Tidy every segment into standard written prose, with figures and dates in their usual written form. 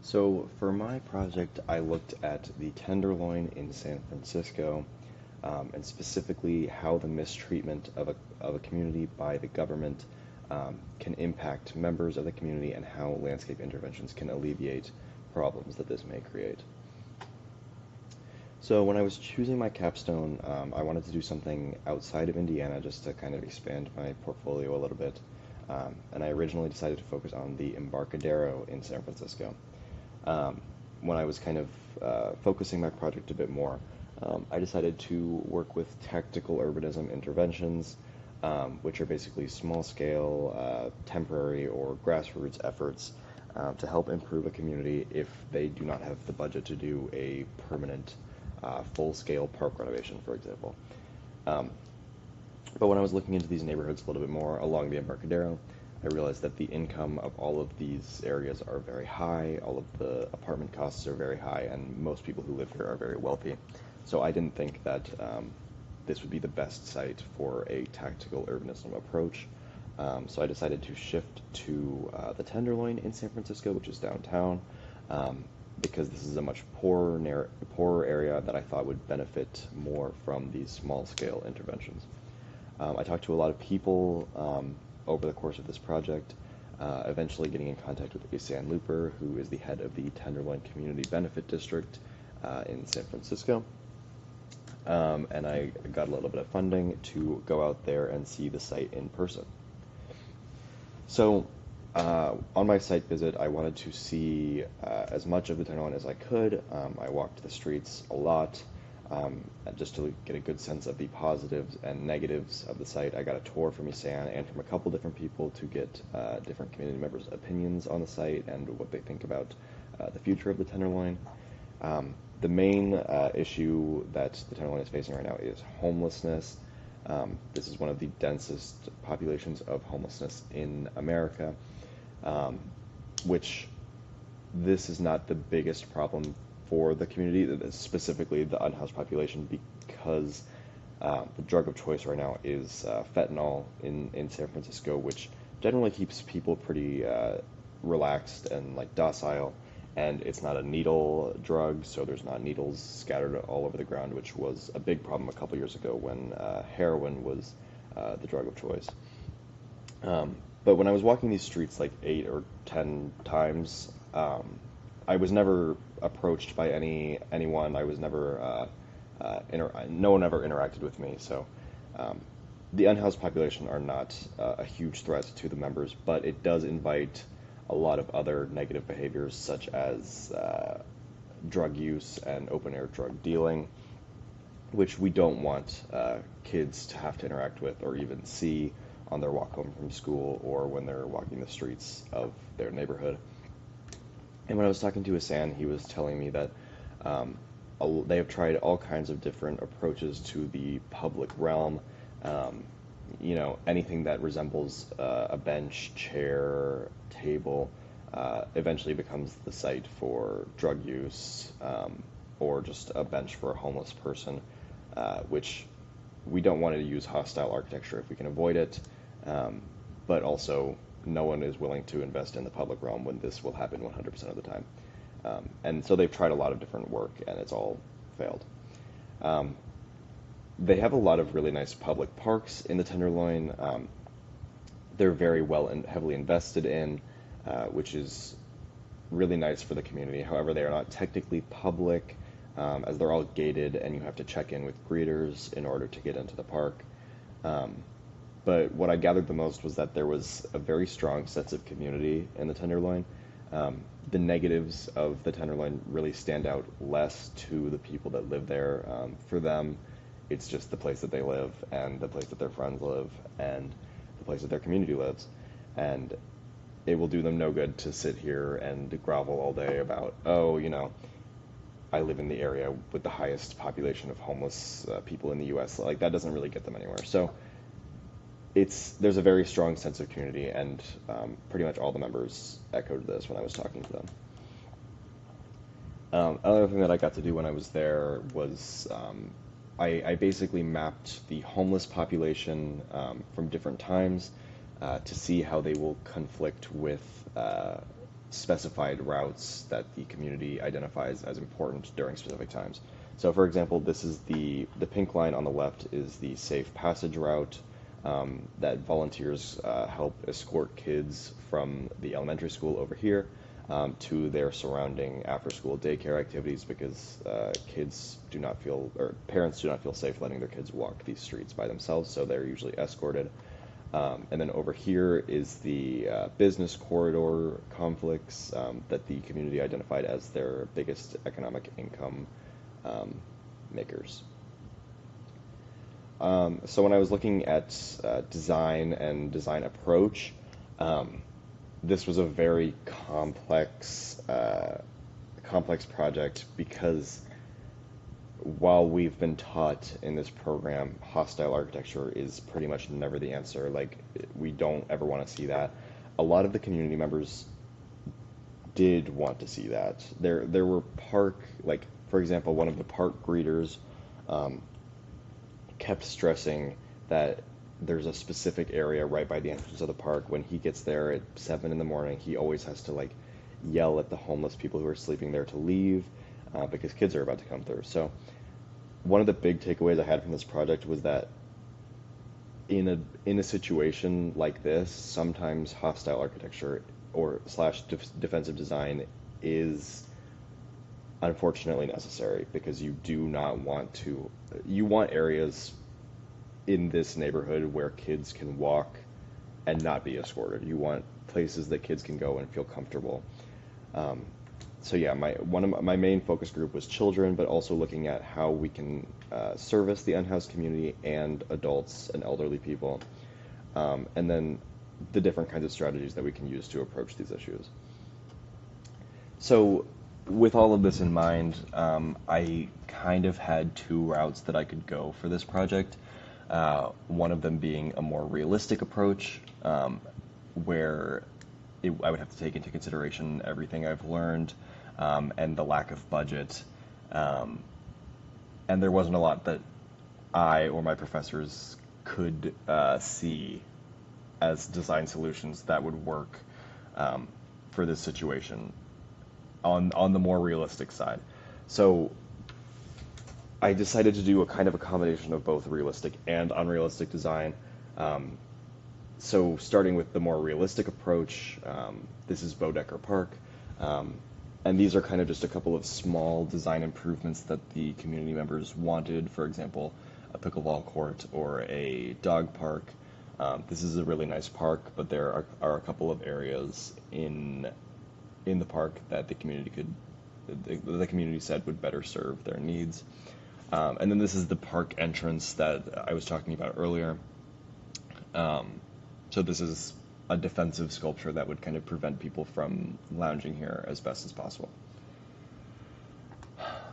So for my project, I looked at the Tenderloin in San Francisco, and specifically how the mistreatment of a community by the government can impact members of the community and how landscape interventions can alleviate problems that this may create. So when I was choosing my capstone, I wanted to do something outside of Indiana just to kind of expand my portfolio a little bit. And I originally decided to focus on the Embarcadero in San Francisco. When I was kind of focusing my project a bit more, I decided to work with tactical urbanism interventions, which are basically small-scale, temporary, or grassroots efforts to help improve a community if they do not have the budget to do a permanent, full-scale park renovation, for example. Um, but when I was looking into these neighborhoods a little bit more along the Embarcadero, I realized that the income of all of these areas are very high, all of the apartment costs are very high, and most people who live here are very wealthy. So I didn't think that this would be the best site for a tactical urbanism approach. So I decided to shift to the Tenderloin in San Francisco, which is downtown, because this is a much poorer area that I thought would benefit more from these small-scale interventions. I talked to a lot of people over the course of this project, eventually getting in contact with Isan Looper, who is the head of the Tenderloin Community Benefit District in San Francisco. And I got a little bit of funding to go out there and see the site in person. So on my site visit, I wanted to see as much of the Tenderloin as I could. I walked the streets a lot, just to get a good sense of the positives and negatives of the site. I got a tour from Isan and from a couple different people to get different community members' opinions on the site and what they think about the future of the Tenderloin. The main issue that the Tenderloin is facing right now is homelessness. This is one of the densest populations of homelessness in America, which this is not the biggest problem for the community, specifically the unhoused population, because the drug of choice right now is fentanyl in San Francisco, which generally keeps people pretty relaxed and like docile. And it's not a needle drug, so there's not needles scattered all over the ground, which was a big problem a couple years ago when heroin was the drug of choice. But when I was walking these streets like 8 or 10 times, I was never approached by anyone. I was never no one ever interacted with me. So the unhoused population are not a huge threat to the members, but it does invite a lot of other negative behaviors, such as drug use and open-air drug dealing, which we don't want kids to have to interact with or even see on their walk home from school or when they're walking the streets of their neighborhood. And when I was talking to Isan, he was telling me that they have tried all kinds of different approaches to the public realm. Anything that resembles a bench, chair, table, eventually becomes the site for drug use, or just a bench for a homeless person, which we don't want to use hostile architecture if we can avoid it, but also no one is willing to invest in the public realm when this will happen 100% of the time. And so they've tried a lot of different work, and it's all failed. They have a lot of really nice public parks in the Tenderloin. They're very well and heavily invested in, which is really nice for the community. However, they are not technically public, as they're all gated, and you have to check in with greeters in order to get into the park. But what I gathered the most was that there was a very strong sense of community in the Tenderloin. The negatives of the Tenderloin really stand out less to the people that live there. For them, it's just the place that they live, and the place that their friends live, and the place that their community lives. And it will do them no good to sit here and grovel all day about, I live in the area with the highest population of homeless people in the U.S. Like, that doesn't really get them anywhere. So there's a very strong sense of community, and pretty much all the members echoed this when I was talking to them. Another thing that I got to do when I was there was I basically mapped the homeless population from different times to see how they will conflict with specified routes that the community identifies as important during specific times. So for example, this is the pink line on the left is the safe passage route that volunteers help escort kids from the elementary school over here to their surrounding after-school daycare activities because kids do not feel, or parents do not feel safe letting their kids walk these streets by themselves, so they're usually escorted. And then over here is the business corridor conflicts that the community identified as their biggest economic income makers. So when I was looking at design and design approach, this was a very complex project because while we've been taught in this program, hostile architecture is pretty much never the answer. Like, we don't ever want to see that. A lot of the community members did want to see that. There were like, for example, one of the park greeters kept stressing that there's a specific area right by the entrance of the park. When he gets there at 7 in the morning, he always has to like yell at the homeless people who are sleeping there to leave because kids are about to come through. So one of the big takeaways I had from this project was that in a situation like this, sometimes hostile architecture or / defensive design is unfortunately necessary because you do not want you want areas in this neighborhood where kids can walk and not be escorted. You want places that kids can go and feel comfortable. So yeah, one of my main focus group was children, but also looking at how we can service the unhoused community and adults and elderly people, and then the different kinds of strategies that we can use to approach these issues. So with all of this in mind, I kind of had two routes that I could go for this project. One of them being a more realistic approach, where I would have to take into consideration everything I've learned and the lack of budget. And there wasn't a lot that I or my professors could see as design solutions that would work for this situation on the more realistic side. So I decided to do a kind of a combination of both realistic and unrealistic design. So starting with the more realistic approach, this is Bodecker Park, and these are kind of just a couple of small design improvements that the community members wanted. For example, a pickleball court or a dog park. This is a really nice park, but there are a couple of areas in the park that the community said would better serve their needs. And then this is the park entrance that I was talking about earlier. So this is a defensive sculpture that would kind of prevent people from lounging here as best as possible.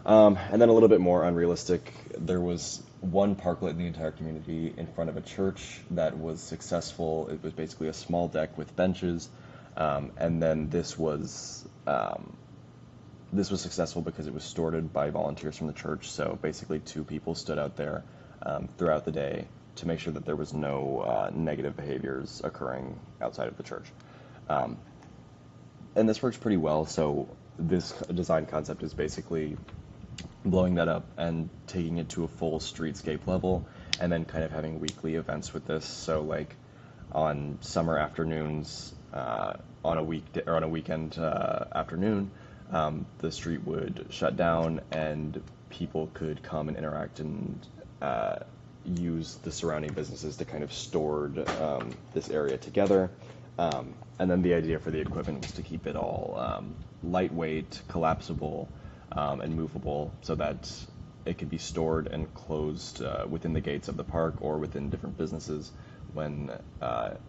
And then a little bit more unrealistic, there was one parklet in the entire community in front of a church that was successful. It was basically a small deck with benches, and then this was successful because it was stewarded by volunteers from the church. So basically 2 people stood out there throughout the day to make sure that there was no negative behaviors occurring outside of the church. And this works pretty well. So this design concept is basically blowing that up and taking it to a full streetscape level, and then kind of having weekly events with this. So like on summer afternoons, on a weekday or on a weekend afternoon, the street would shut down and people could come and interact and use the surrounding businesses to kind of store this area together. And then the idea for the equipment was to keep it all lightweight, collapsible, and movable so that it could be stored and closed within the gates of the park or within different businesses when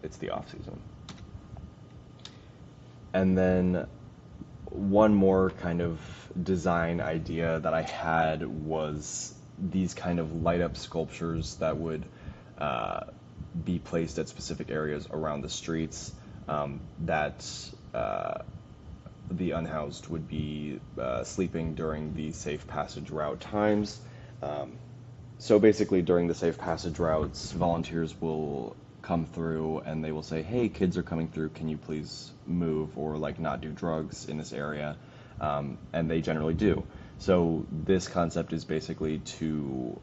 it's the off-season. And then one more kind of design idea that I had was these kind of light-up sculptures that would be placed at specific areas around the streets that the unhoused would be sleeping during the safe passage route times. So basically during the safe passage routes, volunteers will come through and they will say, hey, kids are coming through, can you please move or like not do drugs in this area? And they generally do. So this concept is basically to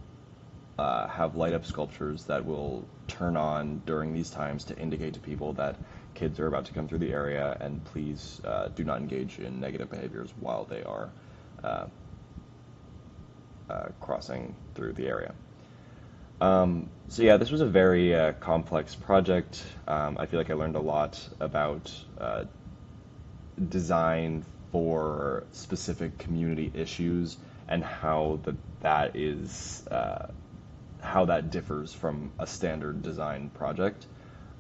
have light up sculptures that will turn on during these times to indicate to people that kids are about to come through the area, and please do not engage in negative behaviors while they are crossing through the area. So yeah, this was a very complex project. I feel like I learned a lot about design for specific community issues and how that is how that differs from a standard design project.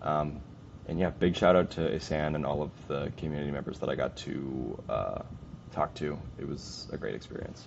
And yeah, big shout out to Isan and all of the community members that I got to talk to. It was a great experience.